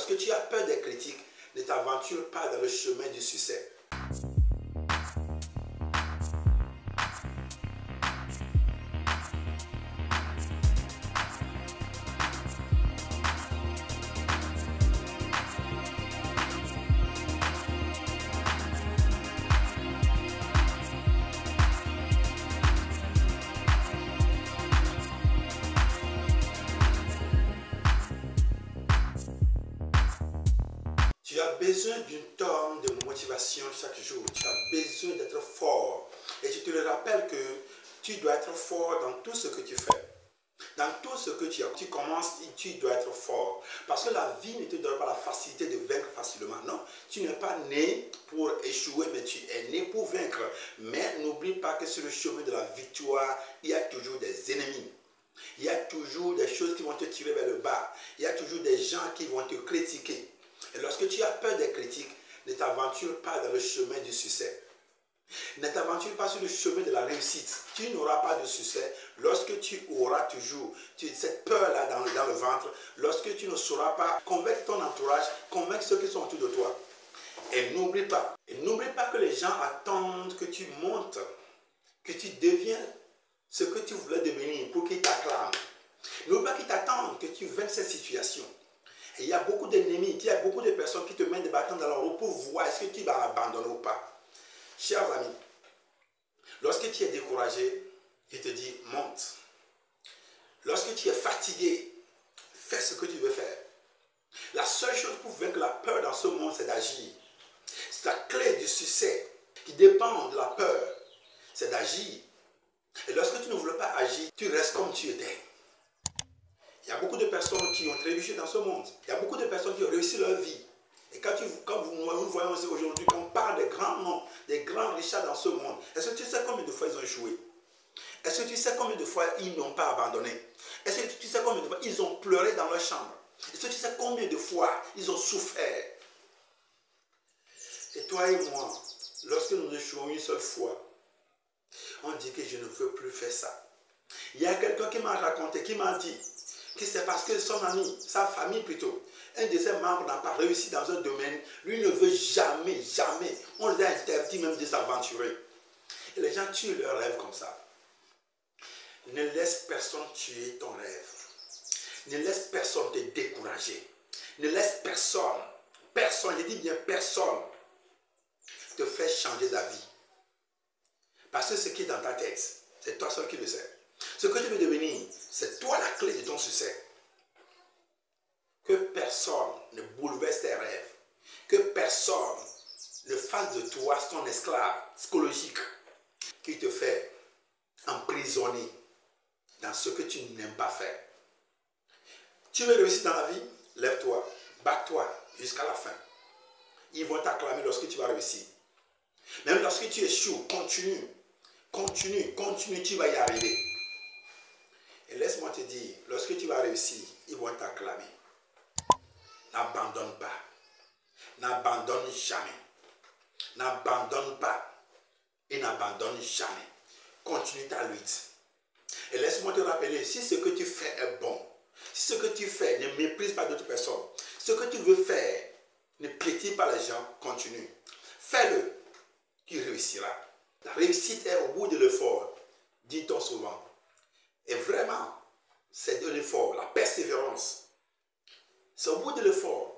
Lorsque tu as peur des critiques, ne t'aventure pas dans le chemin du succès. Tu as besoin d'une tonne de motivation chaque jour. Tu as besoin d'être fort. Et je te le rappelle que tu dois être fort dans tout ce que tu fais. Dans tout ce que tu commences, tu dois être fort. Parce que la vie ne te donne pas la facilité de vaincre facilement. Non, tu n'es pas né pour échouer, mais tu es né pour vaincre. Mais n'oublie pas que sur le chemin de la victoire, il y a toujours des ennemis. Il y a toujours des choses qui vont te tirer vers le bas. Il y a toujours des gens qui vont te critiquer. Et lorsque tu as peur des critiques, ne t'aventure pas dans le chemin du succès. Ne t'aventure pas sur le chemin de la réussite. Tu n'auras pas de succès lorsque tu auras toujours cette peur-là dans le ventre, lorsque tu ne sauras pas convaincre ton entourage, convaincre ceux qui sont autour de toi. Et n'oublie pas que les gens attendent que tu montes, que tu deviens ce que tu voulais devenir pour qu'ils t'acclament. N'oublie pas qu'ils t'attendent que tu vainques cette situation. Et il y a beaucoup d'ennemis, il y a beaucoup de personnes qui te mettent des bâtons dans la roue pour voir est-ce que tu vas abandonner ou pas. Chers amis, lorsque tu es découragé, je te dis monte. Lorsque tu es fatigué, fais ce que tu veux faire. La seule chose pour vaincre la peur dans ce monde, c'est d'agir. C'est la clé du succès qui dépend de la peur, c'est d'agir. Et lorsque tu ne veux pas agir, tu restes comme tu étais. Il y a beaucoup de personnes qui ont trébuché dans ce monde. Il y a beaucoup de personnes qui ont réussi leur vie. Et quand nous voyons aujourd'hui qu'on parle des grands noms, des grands richards dans ce monde, est-ce que tu sais combien de fois ils ont échoué? Est-ce que tu sais combien de fois ils n'ont pas abandonné? Est-ce que tu sais combien de fois ils ont pleuré dans leur chambre? Est-ce que tu sais combien de fois ils ont souffert? Et toi et moi, lorsque nous échouons une seule fois, on dit que je ne veux plus faire ça. Il y a quelqu'un qui m'a raconté, qui m'a dit que c'est parce que son ami, sa famille plutôt, un de ses membres n'a pas réussi dans un domaine, lui ne veut jamais, on les a interdit même de s'aventurer. Et les gens tuent leurs rêves comme ça. Ne laisse personne tuer ton rêve. Ne laisse personne te décourager. Ne laisse personne, je dis bien personne, te faire changer d'avis. Parce que ce qui est dans ta tête, c'est toi seul qui le sais. Ce que tu veux devenir, c'est toi la clé de ton succès. Que personne ne bouleverse tes rêves. Que personne ne fasse de toi son esclave psychologique qui te fait emprisonner dans ce que tu n'aimes pas faire. Tu veux réussir dans la vie? Lève-toi, bats-toi jusqu'à la fin. Ils vont t'acclamer lorsque tu vas réussir. Même lorsque tu échoues, continue, tu vas y arriver. Et laisse-moi te dire, lorsque tu vas réussir, ils vont t'acclamer. N'abandonne pas. N'abandonne jamais. N'abandonne pas. Et n'abandonne jamais. Continue ta lutte. Et laisse-moi te rappeler, si ce que tu fais est bon, si ce que tu fais ne méprise pas d'autres personnes, ce que tu veux faire ne piétine pas les gens, continue. Fais-le. Tu réussiras. La réussite est au bout de l'effort, dit-on souvent. Et vraiment, c'est de l'effort, la persévérance. C'est au bout de l'effort